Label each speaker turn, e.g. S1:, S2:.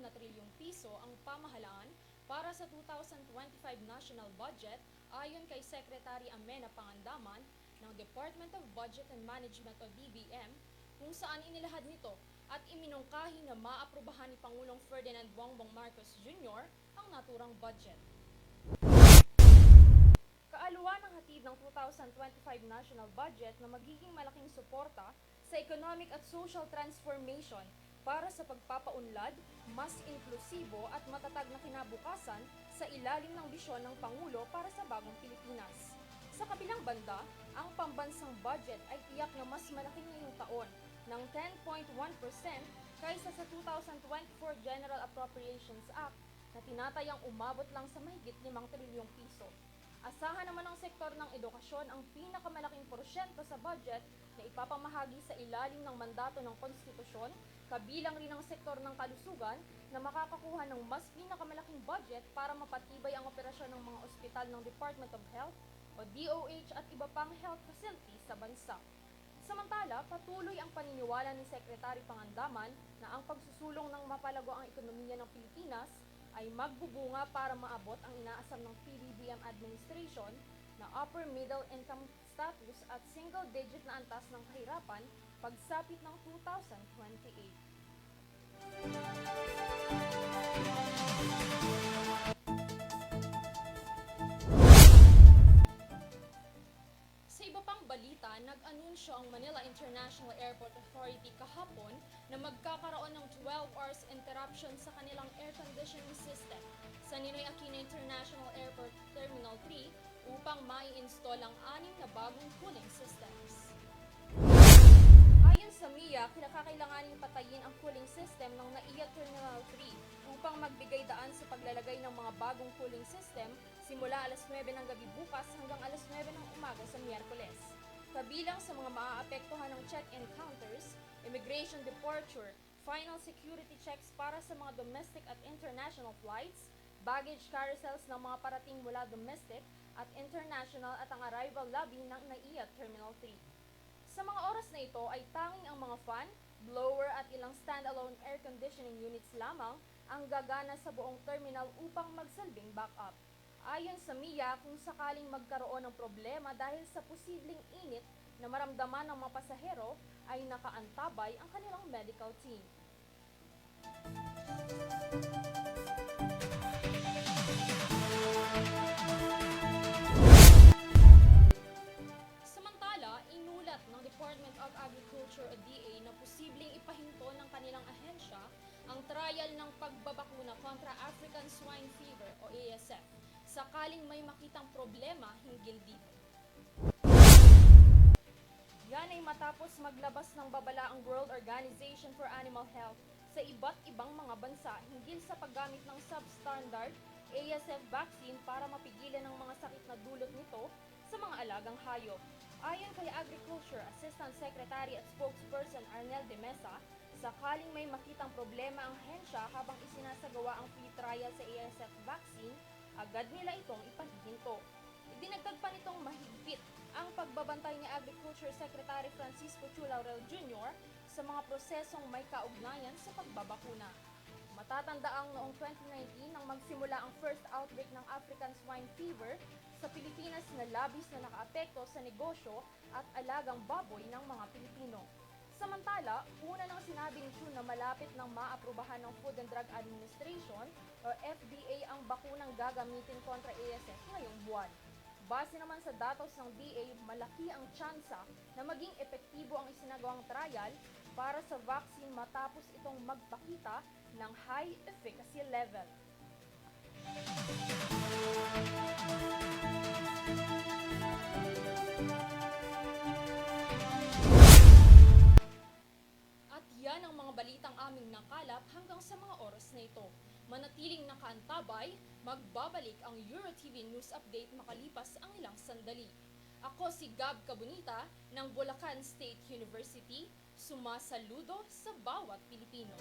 S1: na trilyong piso ang pamahalaan para sa 2025 national budget ayon kay Secretary Amena Pangandaman ng Department of Budget and Management o DBM, kung saan inilahad nito at iminungkahi na maaprubahan ni Pangulong Ferdinand Bongbong Marcos Jr. ang naturang budget. Kaaluan ng hatid ng 2025 national budget na magiging malaking suporta sa economic at social transformation para sa pagpapaunlad, mas inklusibo at matatag na kinabukasan sa ilalim ng bisyon ng Pangulo para sa bagong Pilipinas. Sa kabilang banda, ang pambansang budget ay tiyak na mas malaki ngayong taon ng 10.1% kaysa sa 2024 General Appropriations Act na tinatayang umabot lang sa mahigit 5 trilyong piso. Asahan naman ng sektor ng edukasyon ang pinakamalaking porsyento sa budget na ipapamahagi sa ilalim ng mandato ng konstitusyon, kabilang rin ang sektor ng kalusugan na makakakuha ng mas pinakamalaking budget para mapatibay ang operasyon ng mga ospital ng Department of Health o DOH at iba pang health facilities sa bansa. Samantala, patuloy ang paniniwala ni Secretary Pangandaman na ang pagsusulong ng mapalago ang ekonomiya ng Pilipinas ay magbubunga para maabot ang inaasam ng PBBM administration na upper middle income status at single-digit na antas ng kahirapan pagsapit ng 2028. Sa iba pang balita, nag-anunsyo ang Manila International Airport Authority kahapon na magkakaroon ng 12 hours interruption sa kanilang air conditioning system sa Ninoy Aquino International Airport Terminal 3 upang mai-install ang 6 na bagong cooling systems. Ayon sa MIA, kinakailanganing patayin ang cooling system ng NAIA Terminal 3 upang magbigay daan sa paglalagay ng mga bagong cooling system simula alas 9 ng gabi bukas hanggang alas 9 ng umaga sa Miyerkules. Kabilang sa mga maaapektuhan ng check-in counters, immigration departure, final security checks para sa mga domestic at international flights, baggage carousels ng mga parating mula domestic at international at ang arrival lobby ng NAIA Terminal 3. Sa mga oras na ito ay tanging ang mga fan, blower at ilang standalone air conditioning units lamang ang gagana sa buong terminal upang magsilbing backup. Ayon sa MIA, kung sakaling magkaroon ng problema dahil sa posibleng init na maramdaman ng mga pasahero, ay nakaantabay ang kanilang medical team. Samantala, inulat ng Department of Agriculture o DA na posibleng ipahinto ng kanilang ahensya ang trial ng pagbabakuna kontra African Swine Fever o ASF sakaling may makitang problema hinggil dito. Yan ay matapos maglabas ng babala ang World Organization for Animal Health sa iba't ibang mga bansa hinggil sa paggamit ng substandard ASF vaccine para mapigilan ang mga sakit na dulot nito sa mga alagang hayop. Ayon kay Agriculture Assistant Secretary at Spokesperson Arnel de Mesa, sakaling may makitang problema ang hensya habang isinasagawa ang free trial sa ASF vaccine, agad nila itong ipahihinto. Idinagdag pa nitong mahigpit ang pagbabantay ni Agriculture Secretary Francisco Chu Laurel Jr. sa mga prosesong may kaugnayan sa pagbabakuna. Matatandaang noong 2019 nang magsimula ang first outbreak ng African Swine Fever sa Pilipinas na labis na nakaapekto sa negosyo at alagang baboy ng mga Pilipino. Samantala, una nang sinabi ni Chu na malapit nang maaprubahan ng Food and Drug Administration o FDA ang bakunang gagamitin kontra ASF ngayong buwan. Base naman sa datos ng DA, malaki ang tsansa na maging epektibo ang isinagawang trial para sa vaccine matapos itong magpakita ng high efficacy level. At yan ang mga balitang aming nakalap hanggang sa mga oras na ito. Manatiling nakaantabay, magbabalik ang EuroTV News Update makalipas ang ilang sandali. Ako si Gab Cabonita ng Bulacan State University, sumasaludo sa bawat Pilipino.